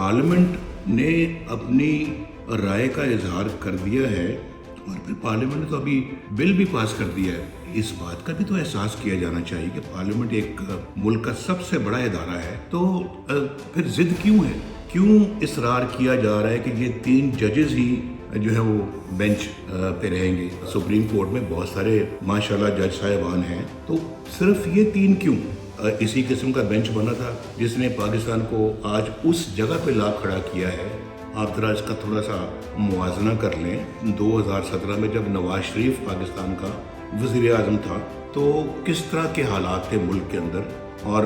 Parliament ने अपनी राय का इजहार कर दिया है और फिर पार्लियामेंट ने तो अभी बिल भी पास कर दिया है। इस बात का भी तो एहसास किया जाना चाहिए कि पार्लियामेंट एक मुल्क का सबसे बड़ा इदारा है, तो फिर जिद क्यों है, क्यों इसरार किया जा रहा है कि ये 3 जजेस ही जो है वो बेंच पे रहेंगे। सुप्रीम कोर्ट में बहुत सारे माशाल्लाह जज साहिबान हैं, तो सिर्फ ये 3 क्यों? इसी किस्म का बेंच बना था जिसने पाकिस्तान को आज उस जगह पे ला खड़ा किया है। आप जरा इसका थोड़ा सा मुआजना कर लें। 2017 में जब नवाज शरीफ पाकिस्तान का वज़ीर आज़म था तो किस तरह के हालात थे मुल्क के अंदर, और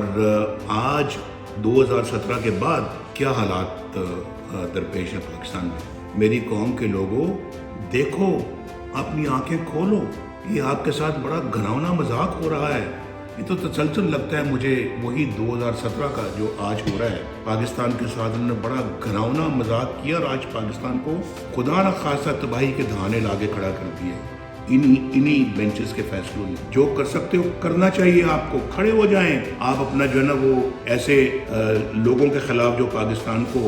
आज 2017 के बाद क्या हालात दरपेश है पाकिस्तान में। मेरी कौम के लोगों, देखो, अपनी आंखें खोलो, ये आपके साथ बड़ा घिनौना मजाक हो रहा है। ये तो तसलसल लगता है मुझे वही 2017 का जो आज हो रहा है पाकिस्तान के साथ। उन्होंने बड़ा घिनौना मजाक किया और आज पाकिस्तान को खुदा न खासा तबाही के धाने लाके खड़ा कर दिए। इन्हीं बेंचेस के फैसलों में जो कर सकते हो करना चाहिए, आपको खड़े हो जाएं। आप अपना जो है ना वो ऐसे लोगों के खिलाफ जो पाकिस्तान को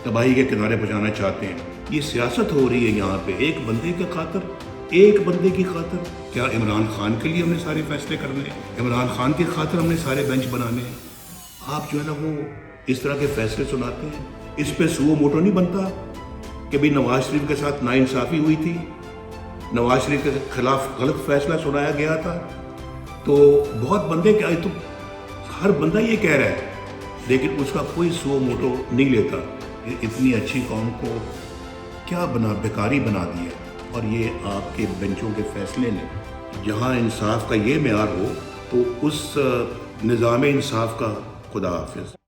तबाही के किनारे पहुंचाना चाहते हैं, ये सियासत हो रही है यहाँ पे एक बंदे के खातिर, एक बंदे की खातिर। क्या इमरान खान के लिए हमने सारे फैसले करने हैं? इमरान खान की खातिर हमने सारे बेंच बनाने हैं? आप जो है ना वो इस तरह के फैसले सुनाते हैं। इस पे सुओ मोटो नहीं बनता कि भाई नवाज शरीफ के साथ नाइंसाफ़ी हुई थी, नवाज शरीफ के खिलाफ गलत फैसला सुनाया गया था, तो बहुत बंदे क्या, तो हर बंदा ये कह रहा है लेकिन उसका कोई सुओ मोटो नहीं लेता। इतनी अच्छी कौम को क्या बेकारी बना दिया। और ये आपके बेंचों के फैसले ने, जहाँ इंसाफ का ये मेयार हो तो उस निज़ाम इंसाफ का खुदा हाफिज़।